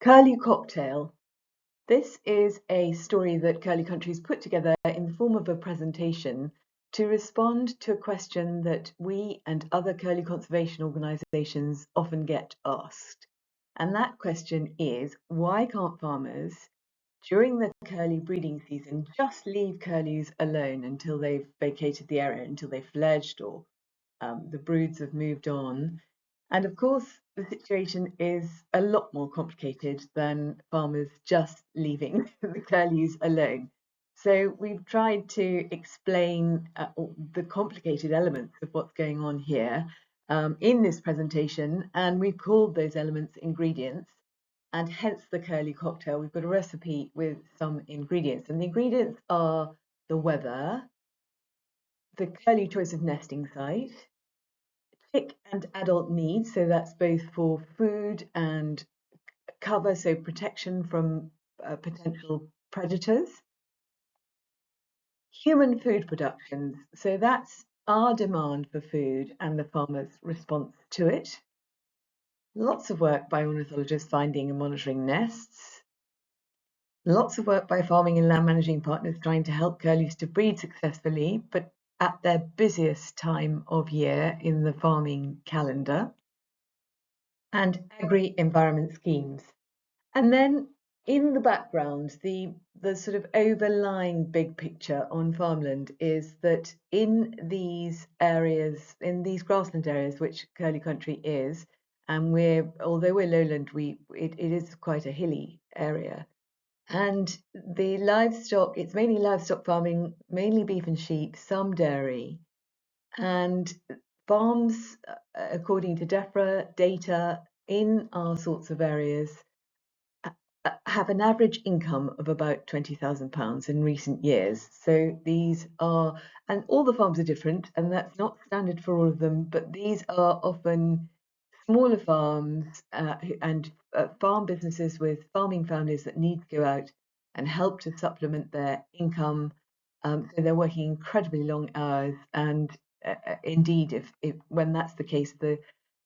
Curlew Cocktail. This is a story that Curlew Country's put together in the form of a presentation to respond to a question that we and other curlew conservation organisations often get asked. And that question is, why can't farmers, during the curlew breeding season, just leave curlews alone until they've vacated the area, until they've fledged or the broods have moved on? And of course, the situation is a lot more complicated than farmers just leaving the curlews alone. So we've tried to explain the complicated elements of what's going on here in this presentation, and we've called those elements ingredients, and hence the curlew cocktail. We've got a recipe with some ingredients, and the ingredients are the weather, the curlew choice of nesting site, chick and adult needs, so that's both for food and cover, so protection from potential predators. Human food productions, so that's our demand for food and the farmer's response to it. Lots of work by ornithologists finding and monitoring nests. Lots of work by farming and land managing partners trying to help curlews to breed successfully, but at their busiest time of year in the farming calendar. And agri-environment schemes. And then in the background, the sort of overlying big picture on farmland is that in these areas, in these grassland areas, which Curlew Country is, and although we're lowland, it is quite a hilly area. And the livestock, it's mainly livestock farming, mainly beef and sheep, some dairy. And farms, according to DEFRA data, in our sorts of areas have an average income of about £20,000 in recent years. So these are, and all the farms are different, and that's not standard for all of them, but these are often smaller farms and farm businesses with farming families that need to go out and help to supplement their income. So they're working incredibly long hours, and indeed, if when that's the case,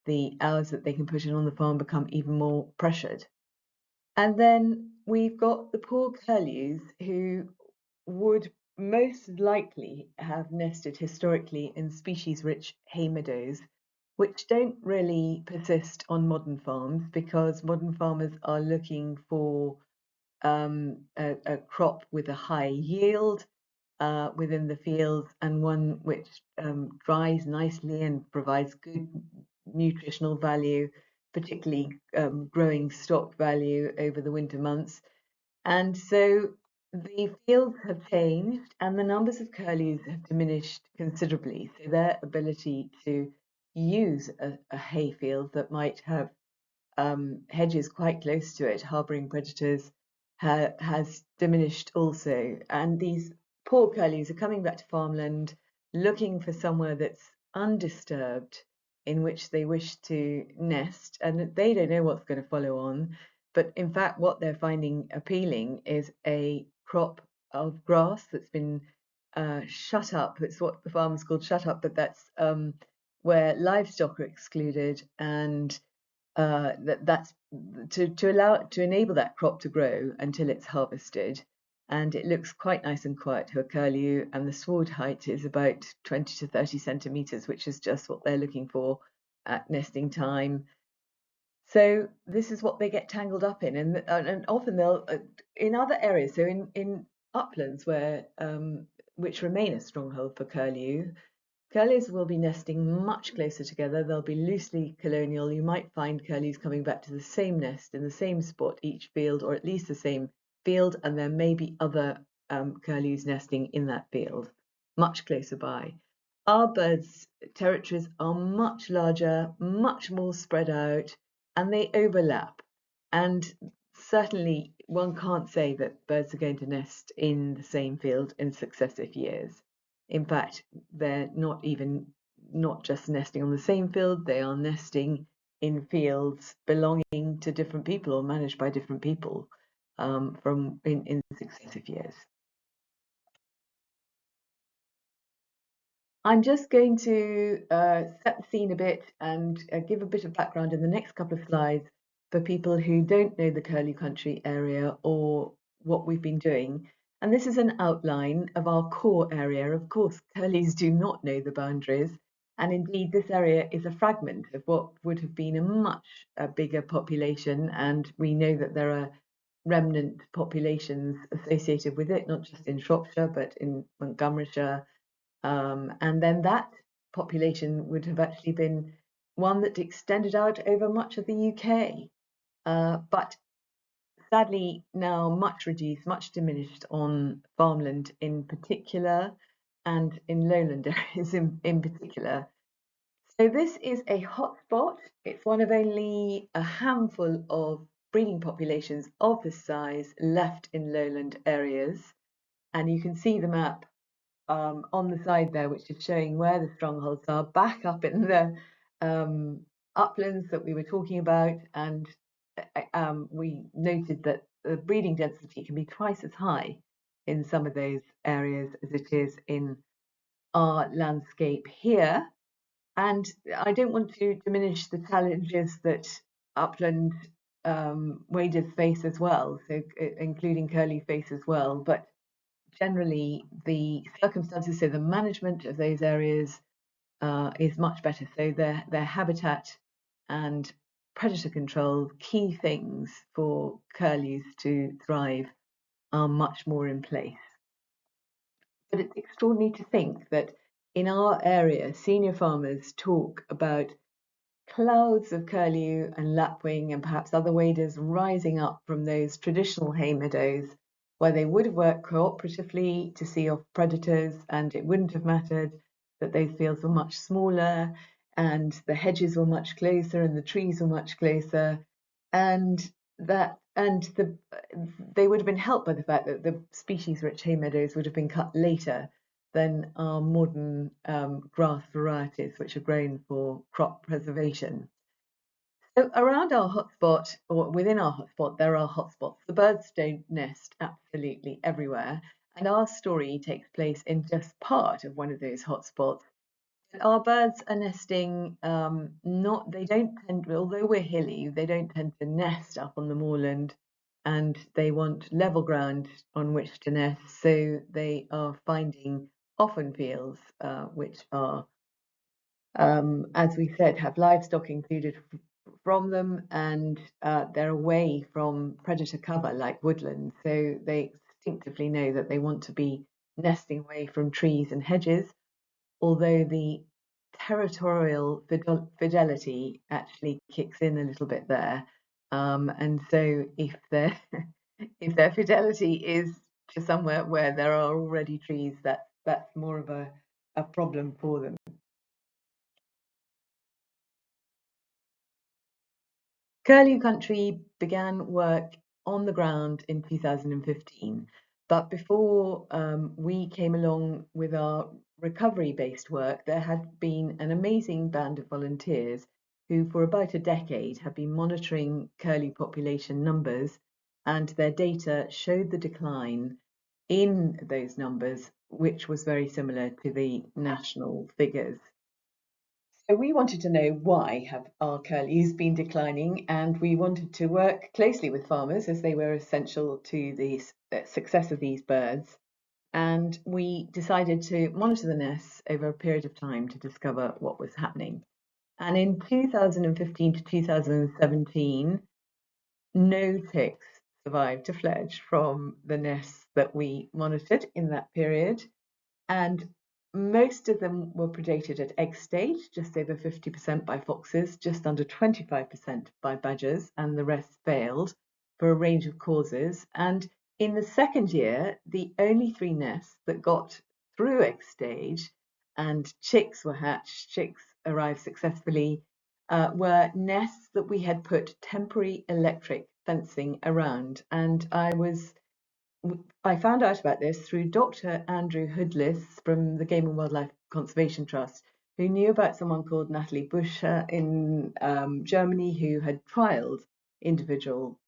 the hours that they can put in on the farm become even more pressured. And then we've got the poor curlews who would most likely have nested historically in species-rich hay meadows, which don't really persist on modern farms because modern farmers are looking for a crop with a high yield within the fields, and one which dries nicely and provides good nutritional value, particularly growing stock value over the winter months. And so the fields have changed and the numbers of curlews have diminished considerably. So their ability to use a hay field that might have hedges quite close to it, harbouring predators, has diminished also. And these poor curlews are coming back to farmland, looking for somewhere that's undisturbed in which they wish to nest, and they don't know what's going to follow on. But in fact, what they're finding appealing is a crop of grass that's been shut up. It's what the farmers called shut up, but that's where livestock are excluded, and that's to enable that crop to grow until it's harvested. And it looks quite nice and quiet to a curlew, and the sward height is about 20 to 30 centimetres, which is just what they're looking for at nesting time. So this is what they get tangled up in, and often they'll in other areas. So in uplands where which remain a stronghold for curlew, curlews will be nesting much closer together. They'll be loosely colonial. You might find curlews coming back to the same nest in the same spot each field, or at least the same field, and there may be other curlews nesting in that field, much closer by. Our birds' territories are much larger, much more spread out, and they overlap. And certainly one can't say that birds are going to nest in the same field in successive years. In fact, they're not just nesting on the same field, they are nesting in fields belonging to different people or managed by different people in successive years. I'm just going to set the scene a bit and give a bit of background in the next couple of slides for people who don't know the Curlew Country area or what we've been doing. And this is an outline of our core area. Of course, curlews do not know the boundaries. And indeed, this area is a fragment of what would have been a much bigger population. And we know that there are remnant populations associated with it, not just in Shropshire, but in Montgomeryshire. And then that population would have actually been one that extended out over much of the UK. But sadly now much reduced, much diminished on farmland in particular, and in lowland areas in particular. So this is a hotspot. It's one of only a handful of breeding populations of this size left in lowland areas. And you can see the map on the side there, which is showing where the strongholds are, back up in the uplands that we were talking about. And we noted that the breeding density can be twice as high in some of those areas as it is in our landscape here. And I don't want to diminish the challenges that upland waders face as well, so including curlew face as well. But generally, the circumstances, so the management of those areas is much better. So their habitat and predator control, key things for curlews to thrive, are much more in place. But it's extraordinary to think that in our area, senior farmers talk about clouds of curlew and lapwing and perhaps other waders rising up from those traditional hay meadows where they would have worked cooperatively to see off predators, and it wouldn't have mattered that those fields were much smaller and the hedges were much closer and the trees were much closer, and they would have been helped by the fact that the species rich hay meadows would have been cut later than our modern grass varieties, which are grown for crop preservation. So around our hotspot, or within our hotspot, there are hotspots. The birds don't nest absolutely everywhere, and our story takes place in just part of one of those hotspots. Our birds are nesting, they don't tend, although we're hilly, they don't tend to nest up on the moorland, and they want level ground on which to nest. So they are finding often fields which are, as we said, have livestock included from them, and they're away from predator cover like woodland. So they instinctively know that they want to be nesting away from trees and hedges, although the territorial fidelity actually kicks in a little bit there. And so if their if their fidelity is to somewhere where there are already trees, that's more of a problem for them. Curlew Country began work on the ground in 2015, but before we came along with our recovery-based work, there had been an amazing band of volunteers who, for about a decade, have been monitoring curlew population numbers, and their data showed the decline in those numbers, which was very similar to the national figures. So we wanted to know why have our curlews been declining, and we wanted to work closely with farmers as they were essential to the success of these birds. And we decided to monitor the nests over a period of time to discover what was happening. And in 2015 to 2017, no ticks survived to fledge from the nests that we monitored in that period. And most of them were predated at egg stage, just over 50% by foxes, just under 25% by badgers, and the rest failed for a range of causes. And in the second year, the only 3 nests that got through egg stage and chicks were hatched, chicks arrived successfully, were nests that we had put temporary electric fencing around. And I found out about this through Dr. Andrew Hoodless from the Game and Wildlife Conservation Trust, who knew about someone called Natalie Buscher in Germany who had trialled individual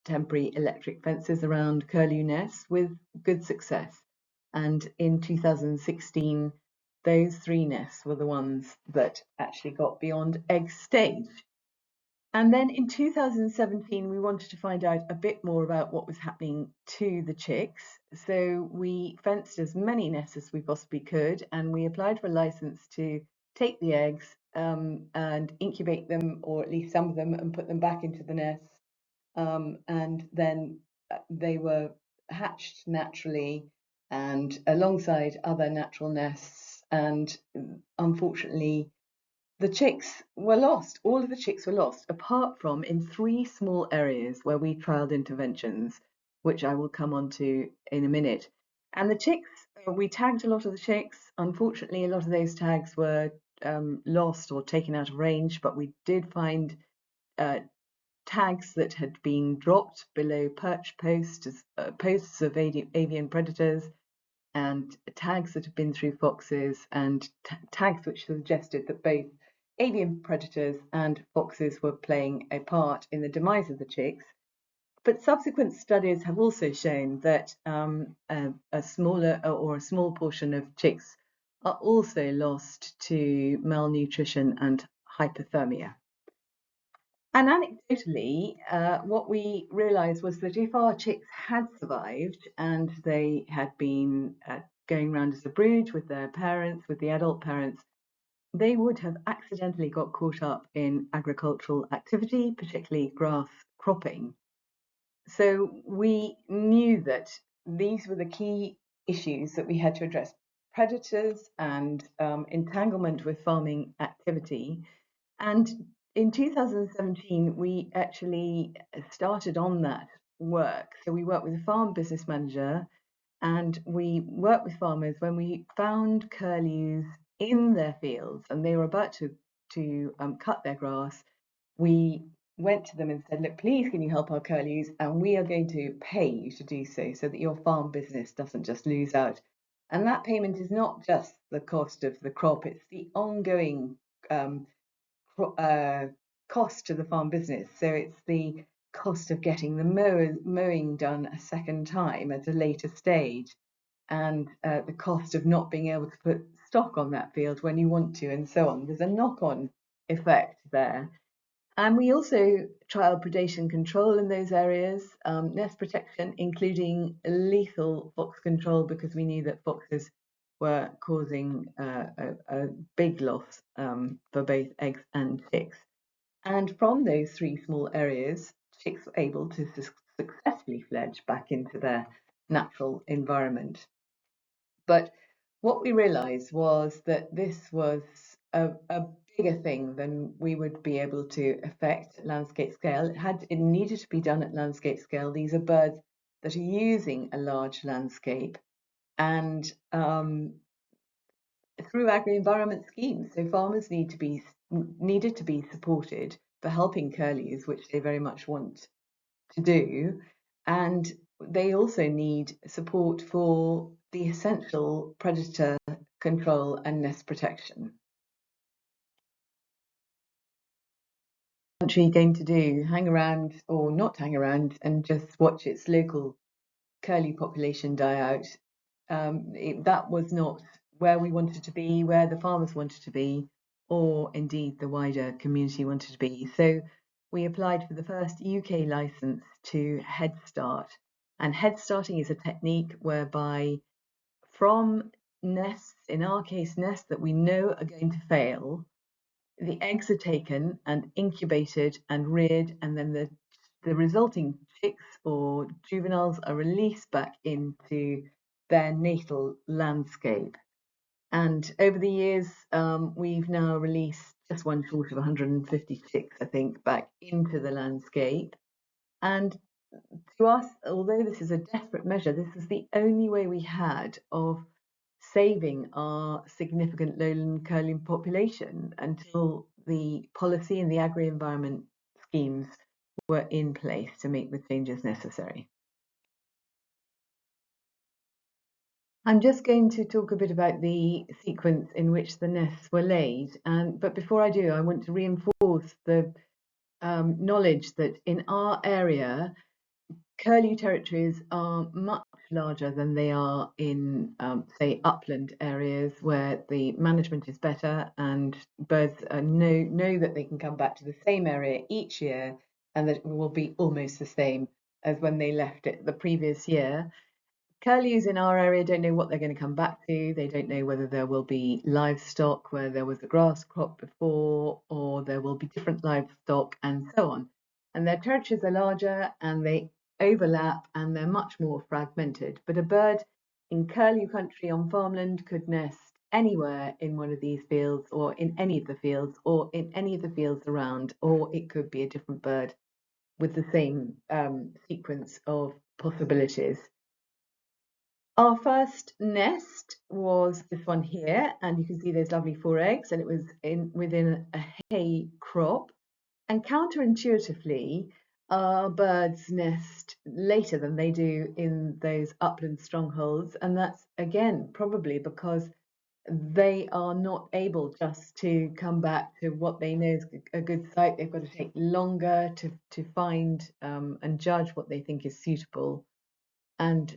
temporary electric fences around curlew nests with good success. And in 2016, those 3 nests were the ones that actually got beyond egg stage. And then in 2017, we wanted to find out a bit more about what was happening to the chicks. So we fenced as many nests as we possibly could, and we applied for a license to take the eggs and incubate them, or at least some of them, and put them back into the nests. And then they were hatched naturally and alongside other natural nests. And unfortunately, the chicks were lost. All of the chicks were lost, apart from in 3 small areas where we trialed interventions, which I will come on to in a minute. And the chicks, we tagged a lot of the chicks. Unfortunately, a lot of those tags were lost or taken out of range, but we did find tags that had been dropped below perch posts, posts of avian predators, and tags that have been through foxes, and tags which suggested that both avian predators and foxes were playing a part in the demise of the chicks. But subsequent studies have also shown that a smaller or a small portion of chicks are also lost to malnutrition and hypothermia. And anecdotally, what we realised was that if our chicks had survived and they had been going around as a brood with their parents, with the adult parents, they would have accidentally got caught up in agricultural activity, particularly grass cropping. So we knew that these were the key issues that we had to address: predators and entanglement with farming activity. And in 2017, we actually started on that work. So we worked with a farm business manager, and we worked with farmers when we found curlews in their fields and they were about to cut their grass. We went to them and said, look, please can you help our curlews, and we are going to pay you to do so, so that your farm business doesn't just lose out. And that payment is not just the cost of the crop, it's the ongoing cost to the farm business. So it's the cost of getting the mowing done a second time at a later stage, and the cost of not being able to put stock on that field when you want to, and so on. There's a knock-on effect there. And we also trial predation control in those areas, nest protection, including lethal fox control, because we knew that foxes were causing a big loss for both eggs and chicks. And from those 3 small areas, chicks were able to successfully fledge back into their natural environment. But what we realised was that this was a bigger thing than we would be able to affect at landscape scale. It needed to be done at landscape scale. These are birds that are using a large landscape, and through agri-environment schemes. So farmers needed to be supported for helping curlews, which they very much want to do, and they also need support for the essential predator control and nest protection. Country going to do? Hang around or not hang around and just watch its local curlew population die out? That was not where we wanted to be, where the farmers wanted to be, or indeed the wider community wanted to be. So we applied for the first UK license to Head Start. And head starting is a technique whereby from nests, in our case nests that we know are going to fail, the eggs are taken and incubated and reared, and then the resulting chicks or juveniles are released back into their natal landscape. And over the years, we've now released just one short of 150 chicks, I think, back into the landscape. And to us, although this is a desperate measure, this is the only way we had of saving our significant lowland curlew population until the policy and the agri-environment schemes were in place to make the changes necessary. I'm just going to talk a bit about the sequence in which the nests were laid, but before I do, I want to reinforce the knowledge that in our area, curlew territories are much larger than they are in, say, upland areas where the management is better and birds know that they can come back to the same area each year and that it will be almost the same as when they left it the previous year. Curlews in our area don't know what they're going to come back to. They don't know whether there will be livestock where there was a grass crop before, or there will be different livestock, and so on. And their territories are larger and they overlap and they're much more fragmented. But a bird in Curlew Country on farmland could nest anywhere in one of these fields, or in any of the fields, or in any of the fields around, or it could be a different bird with the same sequence of possibilities. Our first nest was this one here, and you can see those lovely 4 eggs, and it was within a hay crop. And counterintuitively, our birds nest later than they do in those upland strongholds, and that's again probably because they are not able just to come back to what they know is a good site. They've got to take longer to find and judge what they think is suitable. And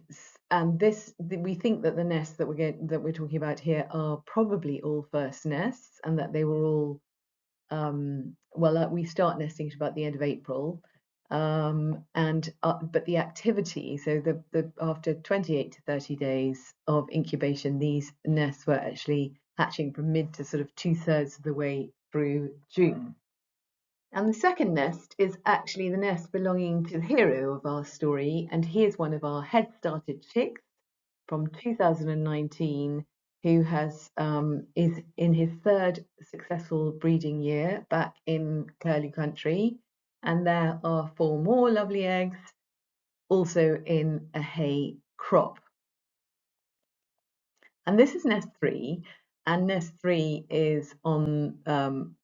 we think that the nests that we're talking about here are probably all first nests, and that they were all we start nesting at about the end of April, but the activity, so the after 28 to 30 days of incubation, these nests were actually hatching from mid to sort of 2/3 of the way through June. And the second nest is actually the nest belonging to the hero of our story, and he is one of our head-started chicks from 2019, who is in his 3rd successful breeding year back in Curlew Country, and there are 4 more lovely eggs, also in a hay crop. And this is nest 3, and nest 3 is on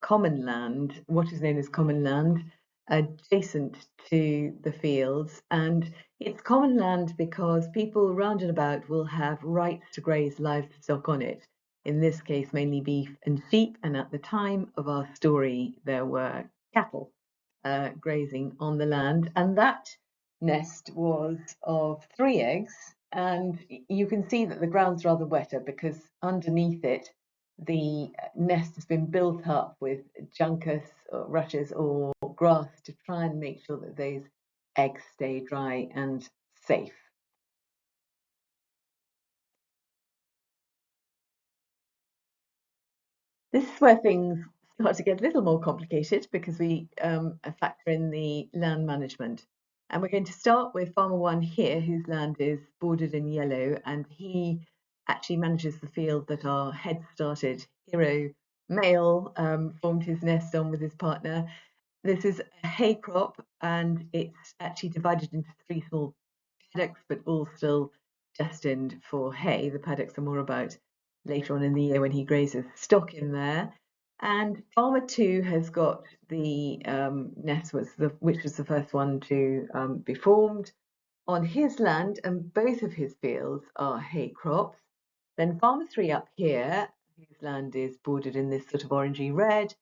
common land, what is known as common land, adjacent to the fields. And it's common land because people round and about will have rights to graze livestock on it, in this case mainly beef and sheep, and at the time of our story there were cattle grazing on the land. And that nest was of 3 eggs, and you can see that the ground's rather wetter because underneath it the nest has been built up with juncus or rushes or grass to try and make sure that those eggs stay dry and safe. This is where things start to get a little more complicated because we factor in the land management. And we're going to start with Farmer 1 here, whose land is bordered in yellow, and he actually manages the field that our head-started hero male formed his nest on with his partner. This is a hay crop, and it's actually divided into 3 small paddocks, but all still destined for hay. The paddocks are more about later on in the year when he grazes stock in there. And Farmer 2 has got the nest, which was the first one to be formed on his land, and both of his fields are hay crops. Then Farmer 3 up here, whose land is bordered in this sort of orangey red,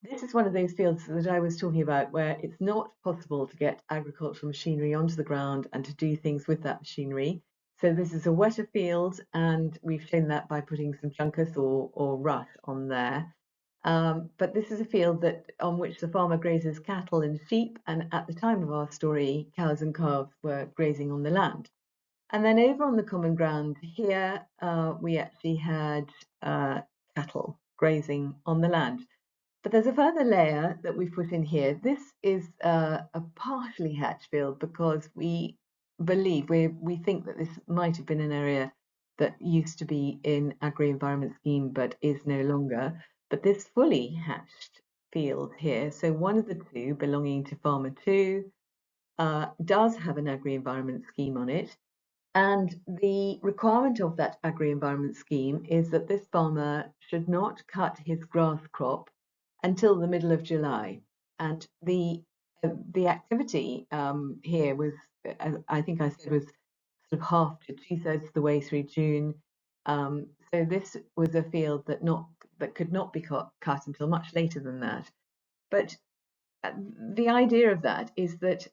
this is one of those fields that I was talking about where it's not possible to get agricultural machinery onto the ground and to do things with that machinery. So this is a wetter field, and we've shown that by putting some juncus or rush on there. But this is a field on which the farmer grazes cattle and sheep, and at the time of our story, cows and calves were grazing on the land. And then over on the common ground here, we actually had cattle grazing on the land. But there's a further layer that we've put in here. This is a partially hatched field because we think that this might have been an area that used to be in Agri-environment scheme but is no longer. But this fully hatched field here, so one of the 2 belonging to Farmer 2, does have an Agri-environment scheme on it. And the requirement of that Agri-environment scheme is that this farmer should not cut his grass crop until the middle of July. And the activity here was, I think I said, was sort of half to 2/3 of the way through June. So this was a field that could not be cut until much later than that. But the idea of that is that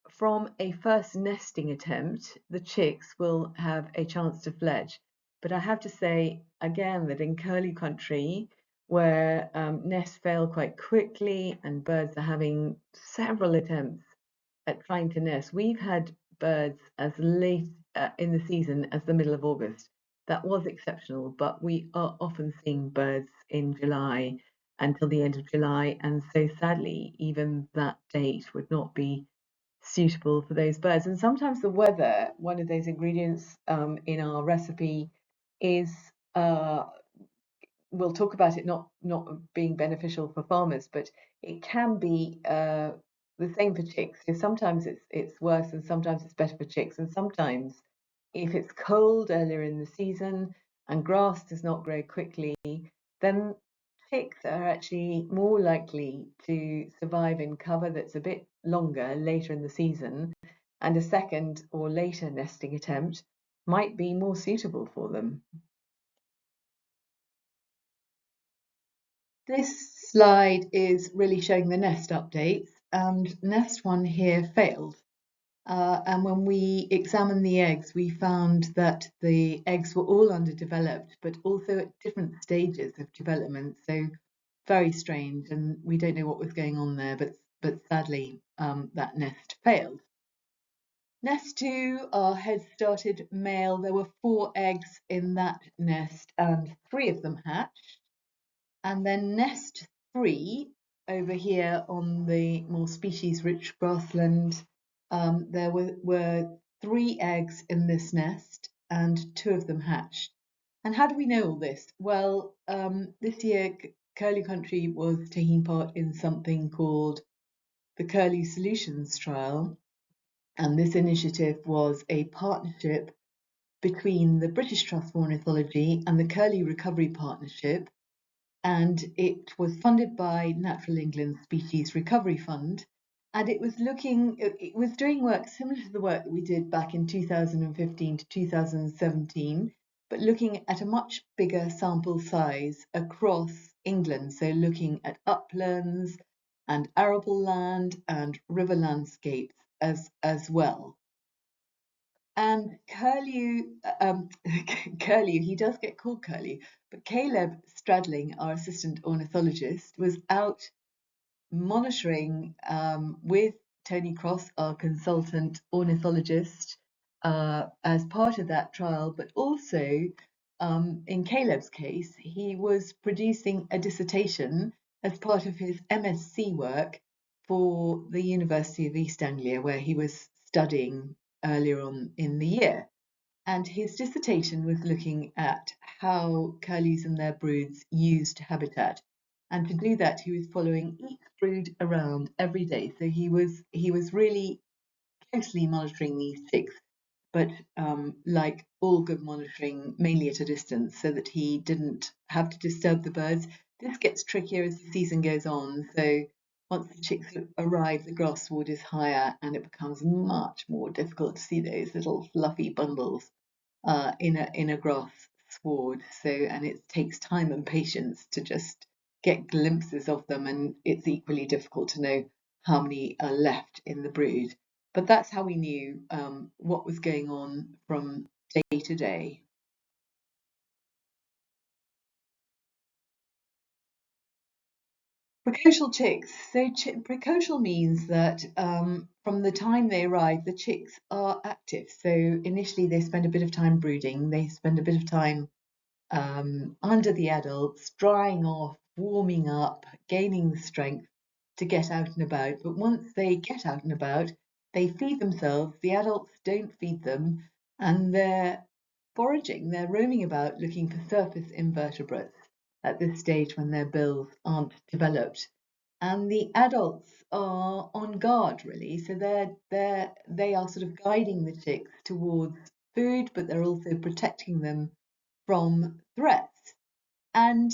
from a first nesting attempt, the chicks will have a chance to fledge. But I have to say again that in curlew country, where nests fail quite quickly and birds are having several attempts at trying to nest, we've had birds as late in the season as the middle of August. That was exceptional, but we are often seeing birds in July until the end of July, and so sadly, even that date would not be suitable for those birds. And sometimes the weather, one of those ingredients in our recipe, is we'll talk about it not being beneficial for farmers, but it can be the same for chicks. So sometimes it's worse, and sometimes it's better for chicks. And sometimes, if it's cold earlier in the season and grass does not grow quickly, then chicks are actually more likely to survive in cover that's a bit longer later in the season, and a second or later nesting attempt might be more suitable for them. This slide is really showing the nest updates, and nest one here failed. And when we examined the eggs, we found that the eggs were all underdeveloped, but also at different stages of development. So very strange, and we don't know what was going on there, but sadly, that nest failed. Nest 2, our head-started male, there were 4 eggs in that nest, and 3 of them hatched. And then nest 3, over here on the more species-rich grassland, there were 3 eggs in this nest, and 2 of them hatched. And how do we know all this? Well, this year Curlew Country was taking part in something called the Curlew Solutions Trial, and this initiative was a partnership between the British Trust for Ornithology and the Curlew Recovery Partnership, and it was funded by Natural England Species Recovery Fund, and it was doing work similar to the work that we did back in 2015 to 2017, but looking at a much bigger sample size across England, so looking at uplands and arable land and river landscapes as well. And Curlew, Curlew, he does get called Curlew, but Caleb Stradling, our assistant ornithologist, was out monitoring with Tony Cross, our consultant ornithologist, as part of that trial, but also in Caleb's case, he was producing a dissertation as part of his MSc work for the University of East Anglia, where he was studying earlier on in the year. And his dissertation was looking at how curlews and their broods used habitat. And to do that, he was following each brood around every day. So he was really closely monitoring these chicks, but like all good monitoring, mainly at a distance, so that he didn't have to disturb the birds. This gets trickier as the season goes on. So once the chicks arrive, the grass sward is higher, and it becomes much more difficult to see those little fluffy bundles in a grass sward. So, and it takes time and patience to just get glimpses of them, and it's equally difficult to know how many are left in the brood. But that's how we knew what was going on from day to day. Precocial chicks. So precocial means that from the time they arrive, the chicks are active. So initially they spend a bit of time brooding. They spend a bit of time under the adults, drying off, warming up, gaining the strength to get out and about. But once they get out and about, they feed themselves. The adults don't feed them, and they're foraging. They're roaming about looking for surface invertebrates at this stage when their bills aren't developed. And the adults are on guard, really. So they are sort of guiding the chicks towards food, but they're also protecting them from threats. And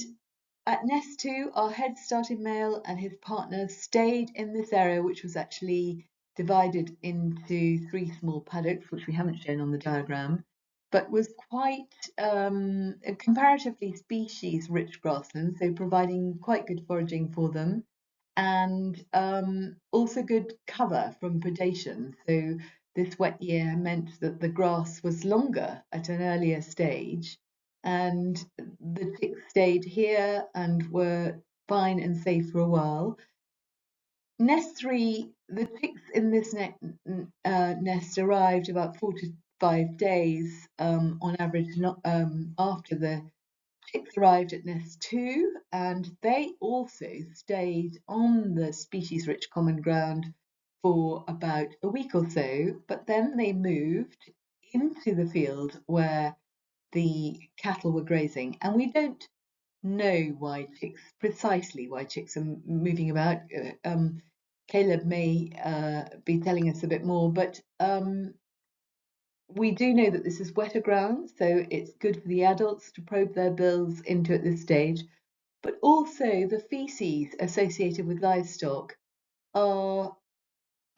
at nest 2, our head-started male and his partner stayed in this area, which was actually divided into 3 small paddocks, which we haven't shown on the diagram, but was quite a comparatively species-rich grassland, so providing quite good foraging for them. and also good cover from predation. So this wet year meant that the grass was longer at an earlier stage, and the ticks stayed here and were fine and safe for a while. Nest 3, the ticks in this nest arrived about 4 to 5 days on average, not after the chicks arrived at nest 2, and they also stayed on the species-rich common ground for about a week or so, but then they moved into the field where the cattle were grazing, and we don't know precisely why chicks are moving about. Caleb may be telling us a bit more, but we do know that this is wetter ground, so it's good for the adults to probe their bills into at this stage. But also the feces associated with livestock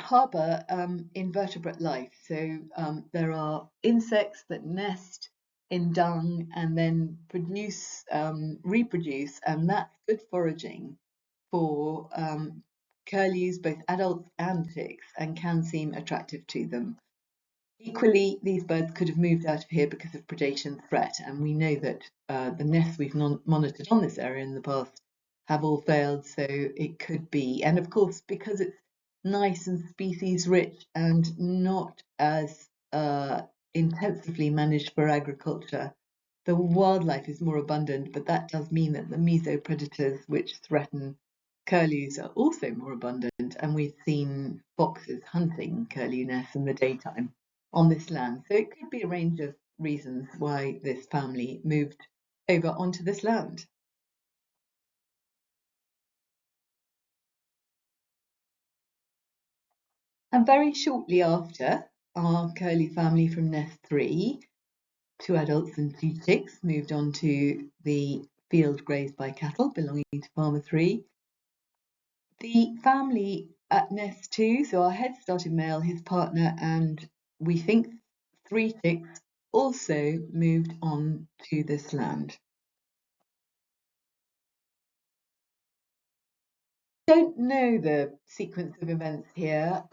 harbour invertebrate life. So there are insects that nest in dung and then reproduce, and that's good foraging for curlews, both adults and ticks, and can seem attractive to them. Equally, these birds could have moved out of here because of predation threat, and we know that the nests we've monitored on this area in the past have all failed, so it could be. And of course, because it's nice and species rich and not as intensively managed for agriculture, the wildlife is more abundant, but that does mean that the mesopredators which threaten curlews are also more abundant, and we've seen foxes hunting curlew nests in the daytime on this land. So it could be a range of reasons why this family moved over onto this land. And very shortly after, our curlew family from nest 3, 2 adults and 2 chicks, moved on to the field grazed by cattle belonging to farmer 3. The family at nest 2, so our head started male, his partner, and we think 3 chicks, also moved on to this land. Don't know the sequence of events here.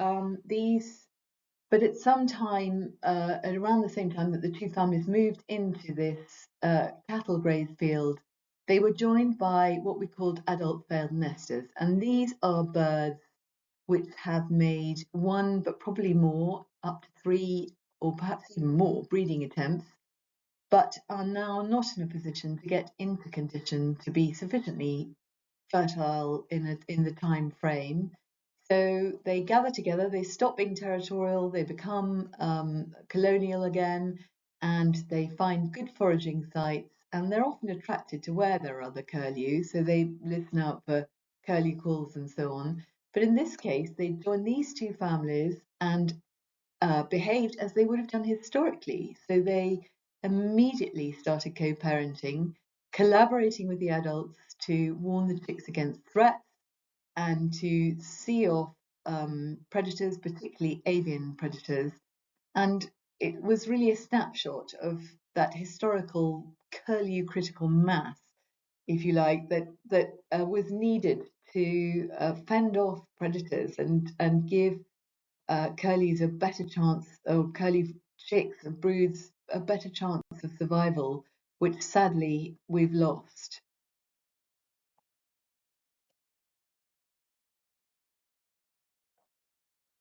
But at some time, at around the same time that the 2 families moved into this cattle graze field, they were joined by what we called adult failed nesters, and these are birds which have made 1, but probably more, up to 3 or perhaps even more breeding attempts, but are now not in a position to get into condition to be sufficiently fertile in the time frame. So they gather together, they stop being territorial, they become colonial again, and they find good foraging sites, and they're often attracted to where there are other curlew, so they listen out for curlew calls and so on. But in this case, they joined these 2 families and behaved as they would have done historically. So they immediately started co-parenting, collaborating with the adults to warn the chicks against threats and to see off predators, particularly avian predators. And it was really a snapshot of that historical curlew critical mass, if you like, that was needed to fend off predators and give curlews a better chance, or curlew chicks and broods a better chance of survival, which sadly we've lost.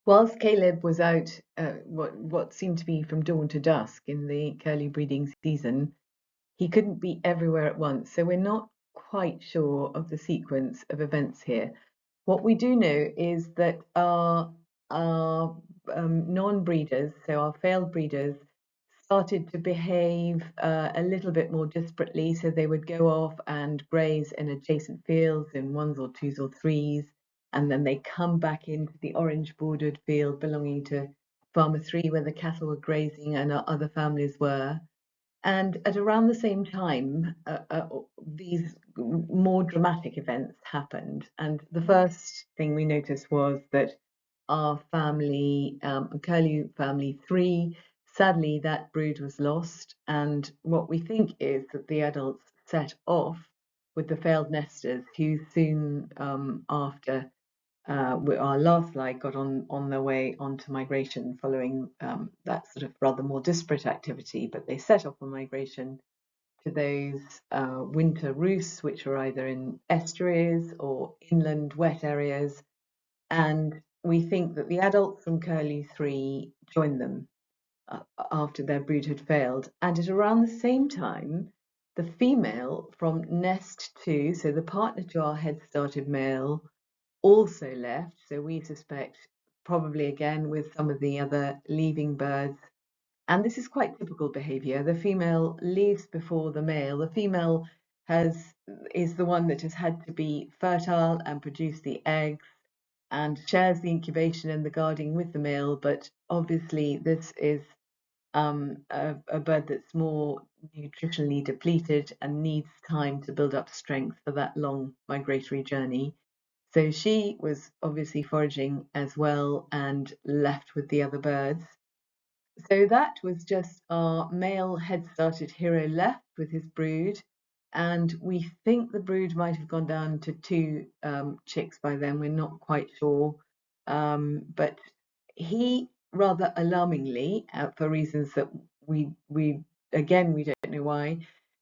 Whilst Caleb was out, what seemed to be from dawn to dusk in the curlew breeding season, he couldn't be everywhere at once, so we're not quite sure of the sequence of events here. What we do know is that our non-breeders, so our failed breeders, started to behave a little bit more disparately. So they would go off and graze in adjacent fields in 1s or 2s or 3s, and then they come back into the orange bordered field belonging to Farmer 3 where the cattle were grazing and our other families were. And at around the same time, these more dramatic events happened. And the first thing we noticed was that our family, Curlew family 3, sadly that brood was lost. And what we think is that the adults set off with the failed nesters who soon after our last flight got on their way onto migration following that sort of rather more disparate activity, but they set off on migration to those winter roosts, which are either in estuaries or inland wet areas. And we think that the adults from Curlew 3 joined them after their brood had failed. And at around the same time, the female from nest 2, so the partner to our head started male, also left. So we suspect probably again with some of the other leaving birds. And this is quite typical behavior. The female leaves before the male. The female is the one that has had to be fertile and produce the eggs and shares the incubation and the guarding with the male. But obviously, this is a bird that's more nutritionally depleted and needs time to build up strength for that long migratory journey. So she was obviously foraging as well and left with the other birds. So that was just our male head-started hero left with his brood, and we think the brood might have gone down to 2 chicks by then. We're not quite sure, but he rather alarmingly, for reasons that we again we don't know why,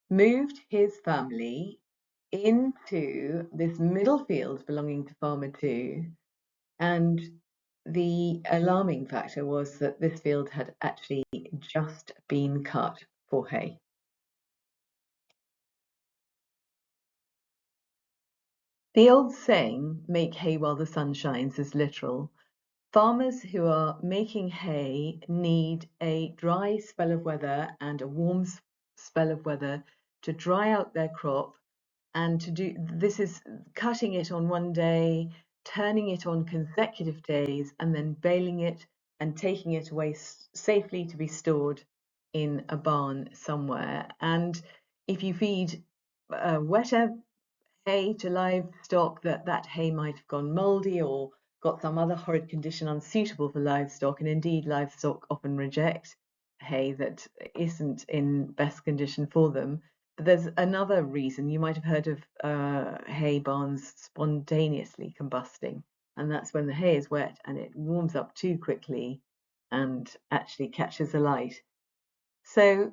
moved his family into this middle field belonging to Farmer 2, and the alarming factor was that this field had actually just been cut for hay. The old saying, make hay while the sun shines, is literal. Farmers who are making hay need a dry spell of weather and a warm spell of weather to dry out their crop, and to do this is cutting it on one day, turning it on consecutive days, and then baling it and taking it away safely to be stored in a barn somewhere. And if you feed wetter hay to livestock, that hay might have gone mouldy or got some other horrid condition unsuitable for livestock. And indeed, livestock often reject hay that isn't in best condition for them. But there's another reason. You might have heard of hay barns spontaneously combusting, and that's when the hay is wet and it warms up too quickly and actually catches alight. So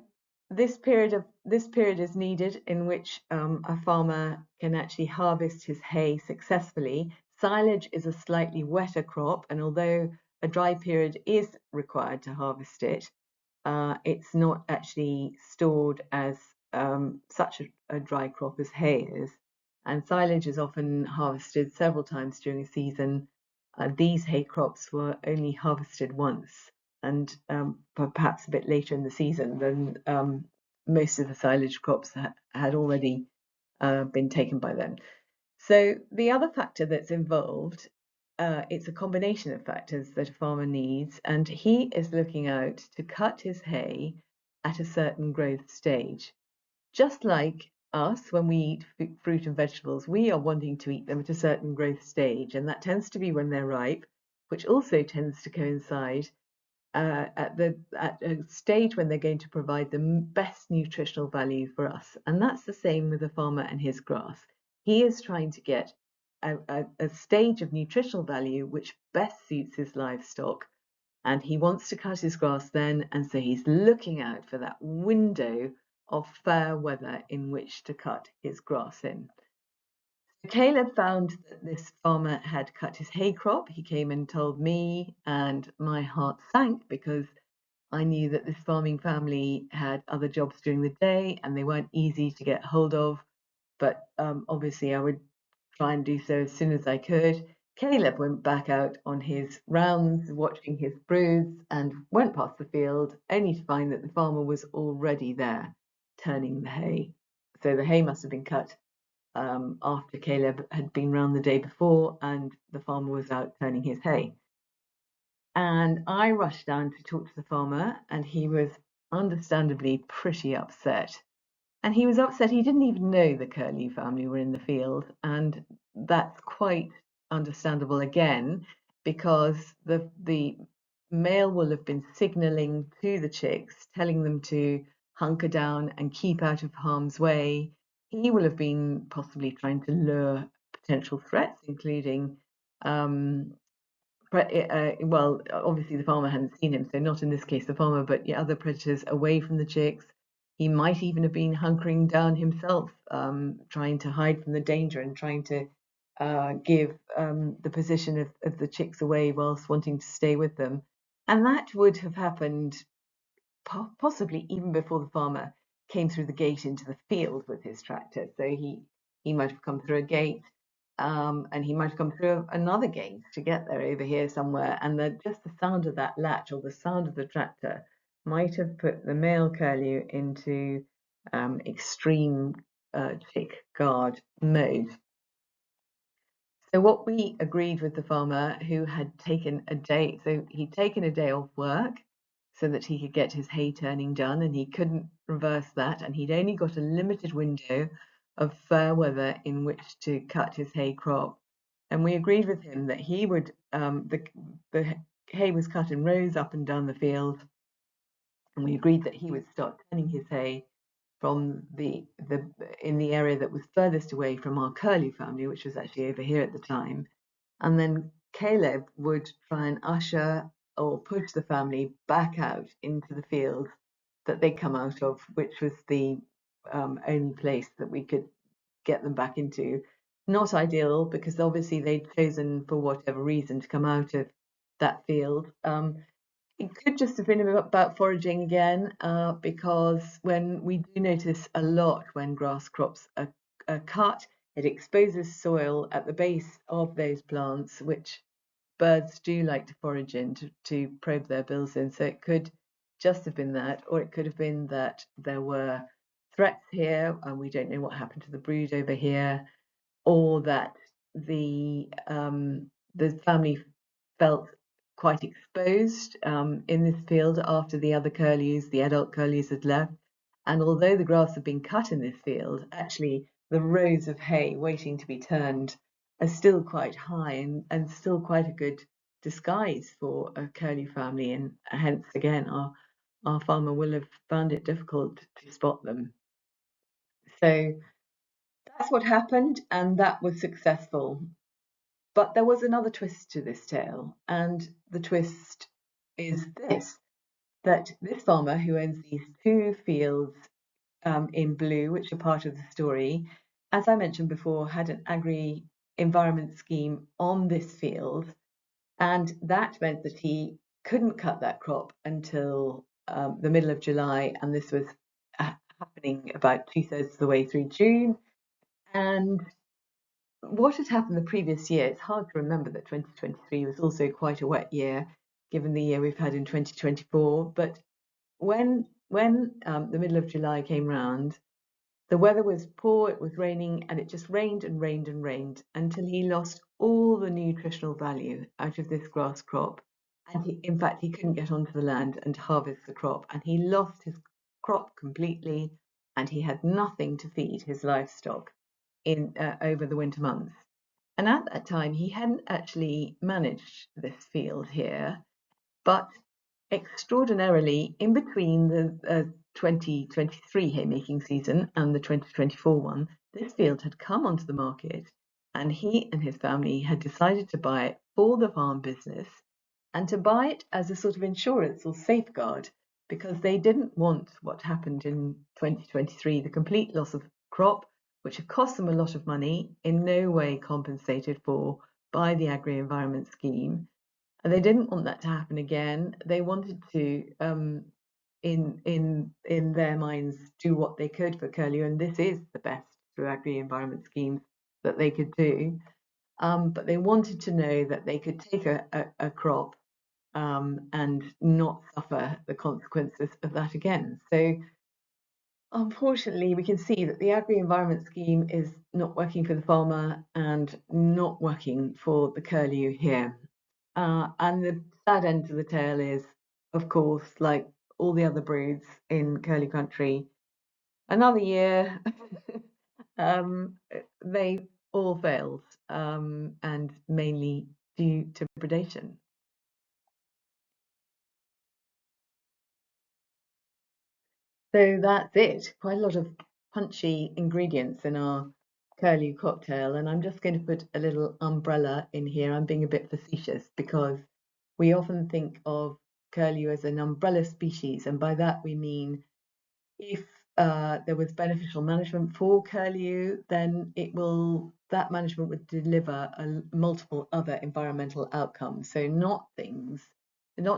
this period is needed in which a farmer can actually harvest his hay successfully. Silage is a slightly wetter crop, and although a dry period is required to harvest it, it's not actually stored as such a dry crop as hay is. And silage is often harvested several times during a season. These hay crops were only harvested once, and perhaps a bit later in the season than most of the silage crops had already been taken by then. So the other factor that's involved, it's a combination of factors that a farmer needs, and he is looking out to cut his hay at a certain growth stage. Just like us, when we eat fruit and vegetables, we are wanting to eat them at a certain growth stage, and that tends to be when they're ripe, which also tends to coincide at a stage when they're going to provide the best nutritional value for us. And that's the same with the farmer and his grass. He is trying to get a stage of nutritional value which best suits his livestock, and he wants to cut his grass then, and so he's looking out for that window of fair weather in which to cut his grass in. Caleb found that this farmer had cut his hay crop. He came and told me, and my heart sank because I knew that this farming family had other jobs during the day and they weren't easy to get hold of. But obviously, I would try and do so as soon as I could. Caleb went back out on his rounds, watching his broods, and went past the field, only to find that the farmer was already there, turning the hay. So the hay must have been cut after Caleb had been round the day before, and the farmer was out turning his hay. And I rushed down to talk to the farmer, and he was understandably pretty upset. And he was upset. He didn't even know the Curlew family were in the field, and that's quite understandable again, because the male will have been signalling to the chicks, telling them to hunker down and keep out of harm's way. he will have been possibly trying to lure potential threats, including, well, obviously the farmer hadn't seen him, so not in this case the farmer, but other predators away from the chicks. He might even have been hunkering down himself, trying to hide from the danger and trying to give the position of the chicks away whilst wanting to stay with them. And that would have happened possibly even before the farmer came through the gate into the field with his tractor. So he might have come through a gate, and he might have come through another gate to get there over here somewhere. And just the sound of that latch or the sound of the tractor might have put the male curlew into extreme chick guard mode. So what we agreed with the farmer, who had taken a day, so he'd taken a day off work so that he could get his hay turning done, and he couldn't reverse that, and he'd only got a limited window of fair weather in which to cut his hay crop. And we agreed with him that he would, the hay was cut in rows up and down the field, and we agreed that he would start turning his hay from in the area that was furthest away from our curlew family, which was actually over here at the time. And then Caleb would try and usher or push the family back out into the field that they come out of, which was the only place that we could get them back into. Not ideal, because obviously they'd chosen for whatever reason to come out of that field. It could just have been about foraging again, because when we do notice a lot when grass crops are cut, it exposes soil at the base of those plants, which birds do like to forage in to probe their bills in. So it could just have been that, or it could have been that there were threats here and we don't know what happened to the brood over here, or that the family felt quite exposed in this field after the other curlews, the adult curlews, had left. And although the grass had been cut in this field, actually the rows of hay waiting to be turned are still quite high and still quite a good disguise for a curlew family. And hence, again, our farmer will have found it difficult to spot them. So that's what happened, and that was successful. But there was another twist to this tale, and the twist is this: that this farmer, who owns these two fields in blue, which are part of the story, as I mentioned before, had an agri-environment scheme on this field, and that meant that he couldn't cut that crop until the middle of July, and this was happening about 2/3 of the way through June. And what had happened the previous year, it's hard to remember that 2023 was also quite a wet year, given the year we've had in 2024. But when the middle of July came round, the weather was poor, it was raining, and it just rained and rained and rained until he lost all the nutritional value out of this grass crop. And in fact, he couldn't get onto the land and harvest the crop, and he lost his crop completely, and he had nothing to feed his livestock in over the winter months. And at that time, he hadn't actually managed this field here, but extraordinarily, in between the 2023 haymaking season and the 2024 one, this field had come onto the market, and he and his family had decided to buy it for the farm business and to buy it as a sort of insurance or safeguard, because they didn't want what happened in 2023, the complete loss of crop, which had cost them a lot of money, in no way compensated for by the Agri-environment scheme. And they didn't want that to happen again. They wanted to, in their minds, do what they could for curlew, and this is the best through Agri-environment schemes that they could do. But they wanted to know that they could take a crop and not suffer the consequences of that again. So unfortunately, we can see that the Agri-environment scheme is not working for the farmer and not working for the curlew here. And the sad end to the tale is, of course, like all the other broods in Curlew Country, another year, they all failed, and mainly due to predation. So that's it. Quite a lot of punchy ingredients in our curlew cocktail, and I'm just going to put a little umbrella in here. I'm being a bit facetious because we often think of curlew as an umbrella species, and by that we mean if there was beneficial management for curlew, then that management would deliver multiple other environmental outcomes. So not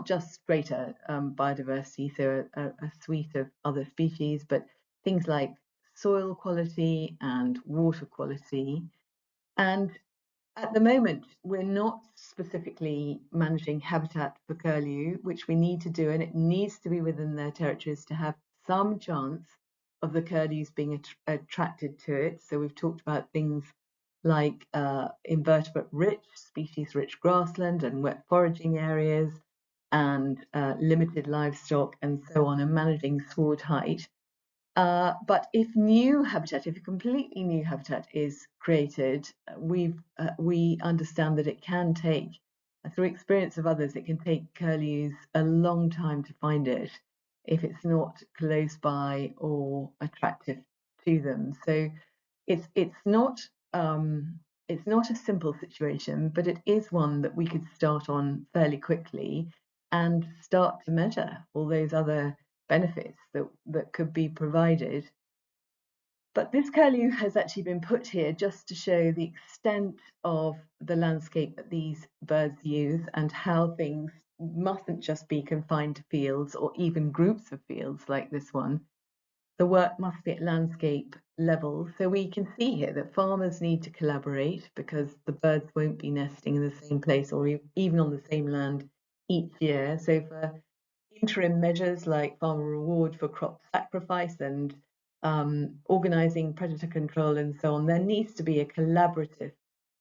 just greater biodiversity, so a suite of other species, but things like soil quality and water quality. And at the moment, we're not specifically managing habitat for curlew, which we need to do, and it needs to be within their territories to have some chance of the curlews being attracted to it. So we've talked about things like invertebrate-rich, species-rich grassland and wet foraging areas, and limited livestock and so on, and managing sward height. But if a completely new habitat is created, we understand that it can take, through experience of others, it can take curlews a long time to find it if it's not close by or attractive to them. So it's not a simple situation, but it is one that we could start on fairly quickly and start to measure all those other benefits that could be provided. But this curlew has actually been put here just to show the extent of the landscape that these birds use and how things mustn't just be confined to fields or even groups of fields like this one. The work must be at landscape level. So we can see here that farmers need to collaborate because the birds won't be nesting in the same place or even on the same land each year. So for interim measures like farmer reward for crop sacrifice and organising predator control and so on, there needs to be a collaborative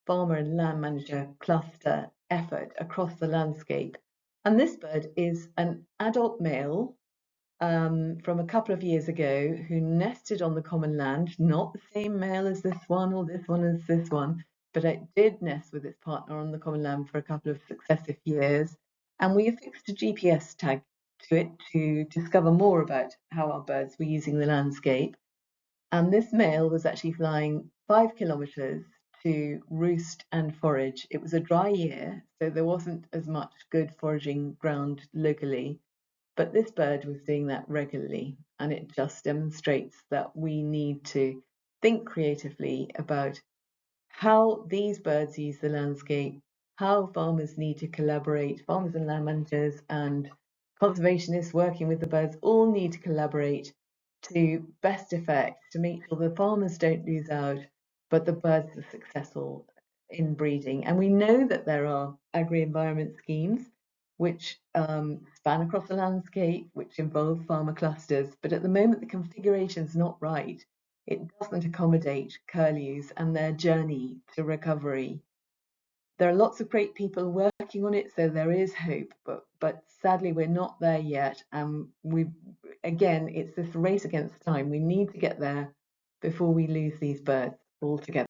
farmer and land manager cluster effort across the landscape. And this bird is an adult male from a couple of years ago who nested on the common land, not the same male as this one or this one as this one, but it did nest with its partner on the common land for a couple of successive years. And we affixed a GPS tag to it to discover more about how our birds were using the landscape. And this male was actually flying 5 kilometres to roost and forage. It was a dry year, so there wasn't as much good foraging ground locally. But this bird was doing that regularly, and it just demonstrates that we need to think creatively about how these birds use the landscape, how farmers need to collaborate, farmers and land managers and conservationists working with the birds all need to collaborate to best effect to make sure the farmers don't lose out, but the birds are successful in breeding. And we know that there are agri-environment schemes which span across the landscape, which involve farmer clusters, but at the moment the configuration is not right. It doesn't accommodate curlews and their journey to recovery. There are lots of great people working on it, so there is hope, but sadly we're not there yet. And again, it's this race against time. We need to get there before we lose these birds altogether.